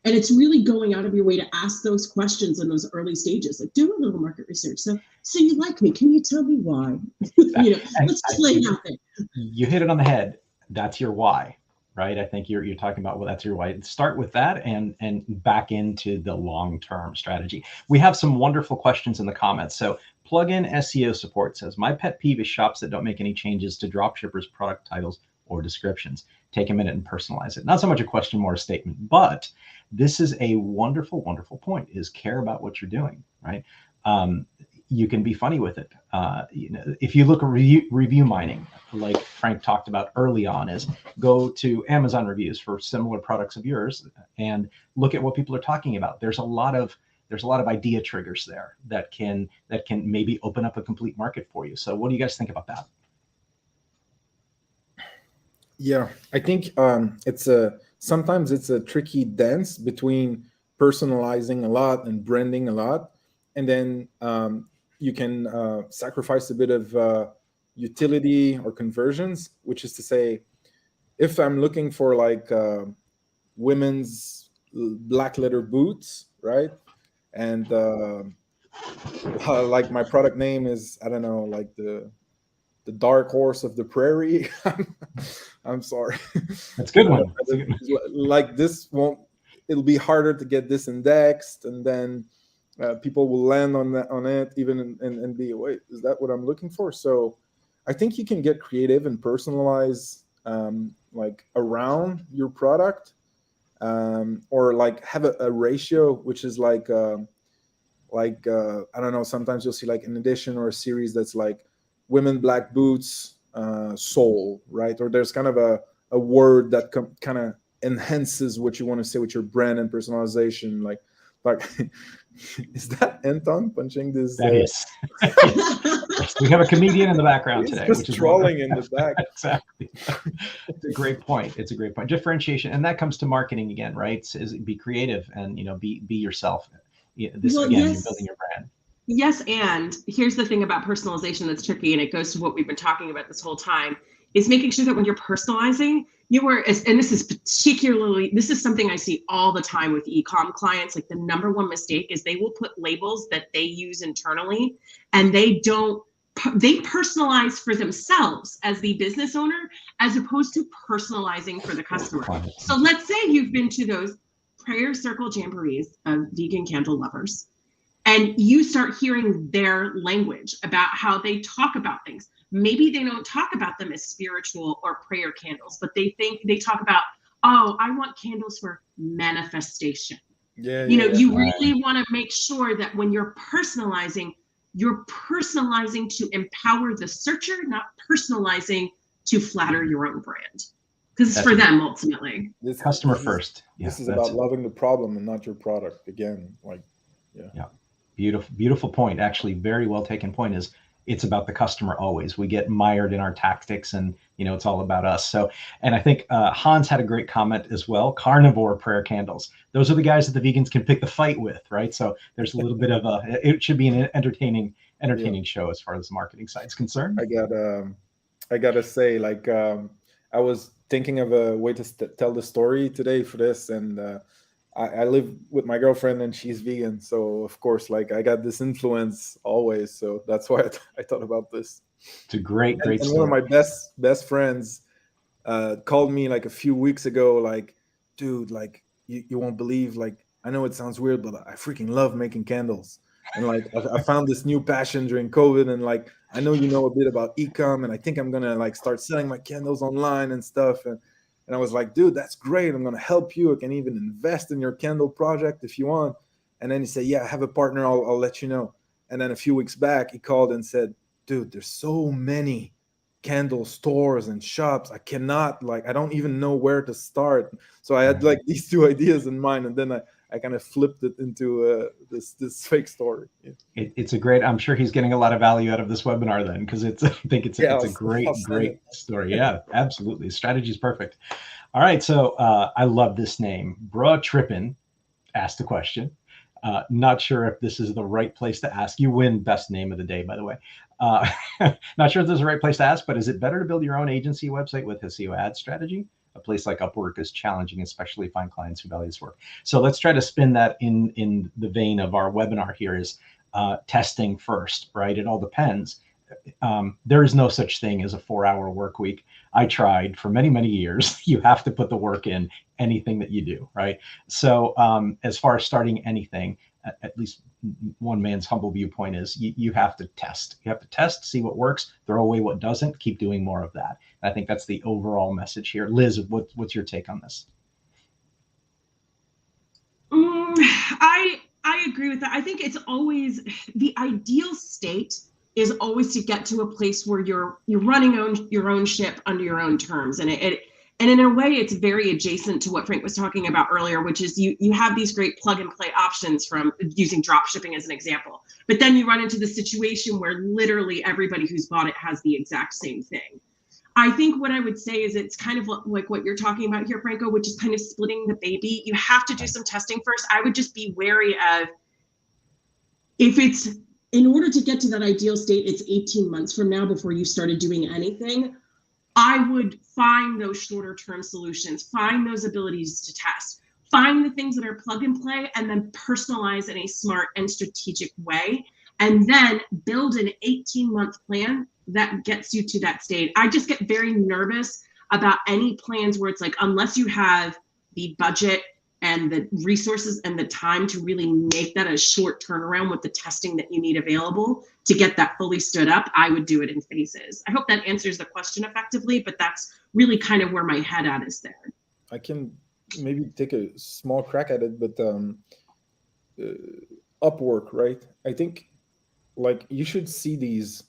And it's really going out of your way to ask those questions in those early stages. Like, do a little market research. So you like me, can you tell me why? Let's just lay it out there. You hit it on the head. That's your why, right? I think you're talking about, well, that's your why. Start with that and back into the long-term strategy. We have some wonderful questions in the comments. So Plugin SEO Support says, my pet peeve is shops that don't make any changes to dropshippers' product titles or descriptions. Take a minute and personalize it. Not so much a question, more a statement, but this is a wonderful, wonderful point, is care about what you're doing, right? You can be funny with it. If you look at review mining, like Frank talked about early on, is go to Amazon reviews for similar products of yours and look at what people are talking about. There's a lot of idea triggers there that can maybe open up a complete market for you. So what do you guys think about that? Yeah, I think sometimes it's a tricky dance between personalizing a lot and branding a lot, and then you can sacrifice a bit of utility or conversions, which is to say, if I'm looking for like women's black leather boots, right? And like my product name is, I don't know, like the dark horse of the prairie. I'm sorry. That's a good one. Like this won't, it'll be harder to get this indexed, and then people will land on it even and be, wait, is that what I'm looking for? So I think you can get creative and personalize like around your product, or like have a ratio, which is like I don't know, sometimes you'll see like an edition or a series that's like women black boots sole, right? Or there's kind of a word that kind of enhances what you want to say with your brand and personalization. Like is that Anton punching this? That is. Yes. We have a comedian in the background today, just which is trolling in the back. Exactly. It's a great point. It's a great point. Differentiation, and that comes to marketing again, right? Is be creative and be yourself. This Well, again, yes. You're building your brand. Yes, and here's the thing about personalization that's tricky, and it goes to what we've been talking about this whole time, is making sure that when you're personalizing, and this is something I see all the time with e-com clients. Like the number one mistake is they will put labels that they use internally, and they personalize for themselves as the business owner, as opposed to personalizing for the customer. So let's say you've been to those prayer circle jamborees of vegan candle lovers, and you start hearing their language about how they talk about things. Maybe they don't talk about them as spiritual or prayer candles, but they talk about, oh, I want candles for manifestation. Yeah, you really want to make sure that when you're personalizing to empower the searcher, not personalizing to flatter your own brand. Because it's for them ultimately. This customer first. This is about loving the problem and not your product. Again, Yeah. Beautiful point. Actually, very well taken point. Is it's about the customer always. We get mired in our tactics, and it's all about us. So, and I think Hans had a great comment as well. Carnivore prayer candles. Those are the guys that the vegans can pick the fight with, right? So there's a little bit of it should be an entertaining show as far as the marketing side is concerned. I gotta say, like, I was thinking of a way to tell the story today for this, and I live with my girlfriend and she's vegan, so of course, like, I got this influence always. So that's why I thought about this. It's a great and story. One of my best friends called me like a few weeks ago, like, dude, like you won't believe, like, I know it sounds weird, but I freaking love making candles. And like I found this new passion during COVID, and like I know you know a bit about e-com, and I think I'm gonna like start selling my candles online and stuff. And I was like, dude, that's great. I'm gonna help you. I can even invest in your candle project if you want. And then he said, yeah, I have a partner. I'll let you know. And then a few weeks back, he called and said, dude, there's so many candle stores and shops. I don't even know where to start. So I had like these two ideas in mind, and then I kind of flipped it into this fake story. Yeah. It's a great. I'm sure he's getting a lot of value out of this webinar then, because I think it's a great story. Yeah, absolutely. Strategy is perfect. All right, so I love this name. Bruh Trippin asked the question. Not sure if this is the right place to ask. You win best name of the day, by the way. Not sure if this is the right place to ask, but is it better to build your own agency website with a SEO ad strategy? A place like Upwork is challenging, especially find clients who value this work. So let's try to spin that in the vein of our webinar here is testing first, right? It all depends. There is no such thing as a 4-hour work week. I tried for many, many years. You have to put the work in anything that you do, right? So as far as starting anything, at least one man's humble viewpoint is you have to test. You have to test, see what works, throw away what doesn't, keep doing more of that. And I think that's the overall message here. Liz, what's your take on this? I agree with that. I think it's always the ideal state is always to get to a place where you're running your own ship under your own terms, and and in a way it's very adjacent to what Frank was talking about earlier, which is you have these great plug and play options, from using drop shipping as an example, but then you run into the situation where literally everybody who's bought it has the exact same thing. I think what I would say is it's kind of like what you're talking about here, Franco, which is kind of splitting the baby. You have to do some testing first. I would just be wary of, if it's, in order to get to that ideal state, it's 18 months from now before you started doing anything. I would find those shorter term solutions, find those abilities to test, find the things that are plug and play, and then personalize in a smart and strategic way, and then build an 18-month plan that gets you to that state. I just get very nervous about any plans where it's like, unless you have the budget and the resources and the time to really make that a short turnaround with the testing that you need available to get that fully stood up, I would do it in phases. I hope that answers the question effectively, but that's really kind of where my head at is there. I can maybe take a small crack at it, but Upwork, right? I think like you should see these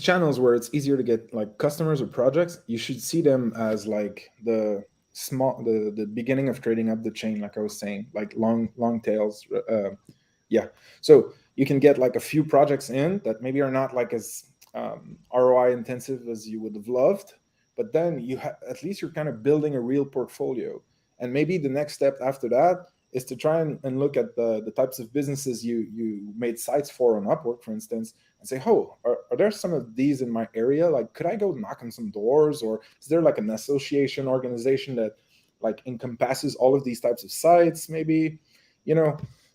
channels where it's easier to get like customers or projects. You should see them as like the beginning of trading up the chain, like I was saying, like long tails. So you can get like a few projects in that maybe are not like as ROI intensive as you would have loved, but then at least you're kind of building a real portfolio. And maybe the next step after that is to try and look at the types of businesses you made sites for on Upwork, for instance, and say, oh, are there some of these in my area? Like, could I go knock on some doors? Or is there like an association organization that like encompasses all of these types of sites, maybe,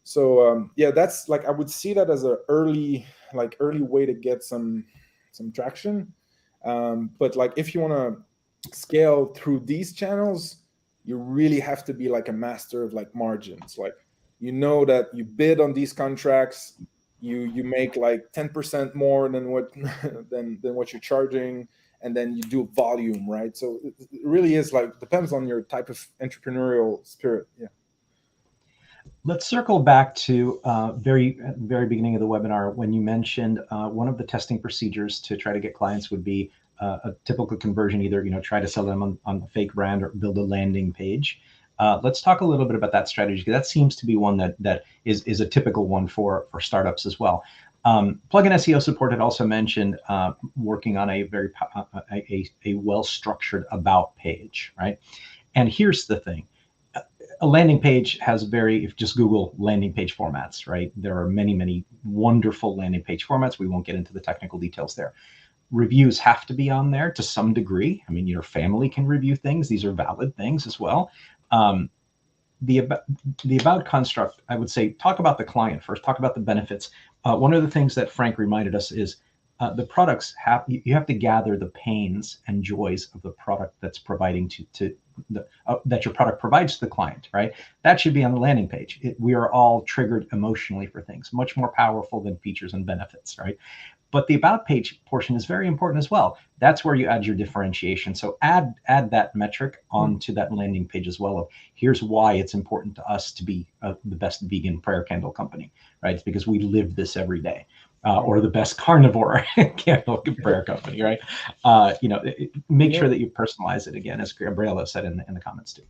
So that's like, I would see that as an early way to get some traction. But like, if you want to scale through these channels, you really have to be like a master of like margins. Like, that you bid on these contracts, you make like 10% more than what you're charging, and then you do volume, right? So it really is like, depends on your type of entrepreneurial spirit. Yeah. Let's circle back to very beginning of the webinar when you mentioned one of the testing procedures to try to get clients would be a typical conversion, either try to sell them on the fake brand or build a landing page. Let's talk a little bit about that strategy, because that seems to be one that is a typical one for startups as well. Plugin SEO Support had also mentioned working on a very well-structured about page, right? And here's the thing. A landing page has if just Google landing page formats, right? There are many wonderful landing page formats. We won't get into the technical details there. Reviews have to be on there to some degree. I mean, your family can review things. These are valid things as well. The about construct, I would say, talk about the client first, talk about the benefits. One of the things that Frank reminded us is the products you have to gather the pains and joys of the product that's providing that your product provides to the client, right? That should be on the landing page. We are all triggered emotionally for things, much more powerful than features and benefits, right? But the about page portion is very important as well. That's where you add your differentiation. So add that metric onto that landing page as well. Of here's why it's important to us to be the best vegan prayer candle company, right? It's because we live this every day. Or the best carnivore candle prayer company, right? Make sure that you personalize it, again, as Gabriela said in the comments too.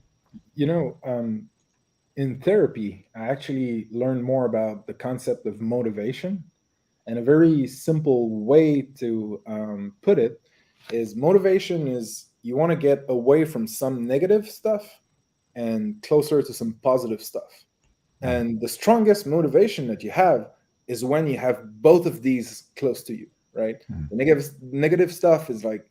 In therapy, I actually learned more about the concept of motivation. And a very simple way to put it is motivation is you want to get away from some negative stuff and closer to some positive stuff. And the strongest motivation that you have is when you have both of these close to you, right? The negative stuff is like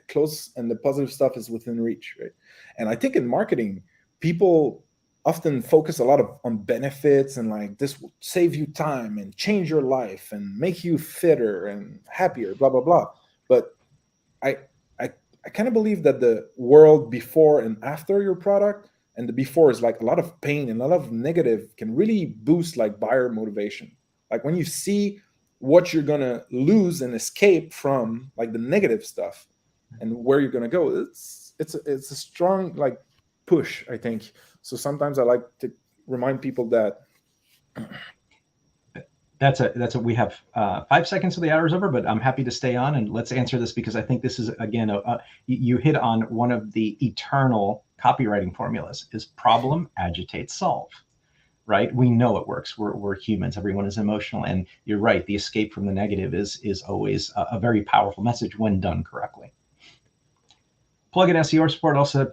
close, and the positive stuff is within reach, right? And I think in marketing, people often focus a lot on benefits and like this will save you time and change your life and make you fitter and happier, blah blah blah. But I kind of believe that the world before and after your product, and the before is like a lot of pain and a lot of negative, can really boost like buyer motivation. Like when you see what you're gonna lose and escape from, like the negative stuff, and where you're gonna go, it's a strong like push, I think, So sometimes I like to remind people that. We have 5 seconds till the hour is over, but I'm happy to stay on and let's answer this, because I think this is, again, you hit on one of the eternal copywriting formulas: is problem, agitate, solve. Right? We know it works. We're humans. Everyone is emotional, and you're right. The escape from the negative is always a very powerful message when done correctly. Plug-in SEO support also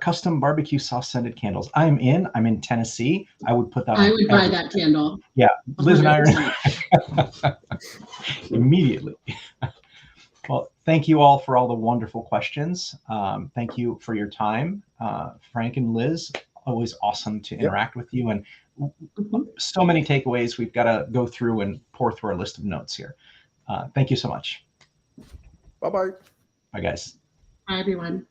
custom barbecue sauce scented candles. I'm in Tennessee. I would put that on. I would buy that candle. Yeah, Liz 100%. And I are immediately. Well, thank you all for all the wonderful questions. Thank you for your time. Frank and Liz, always awesome to interact with you, and so many takeaways. We've got to go through and pour through our list of notes here. Thank you so much. Bye-bye. Bye, guys. Hi, everyone.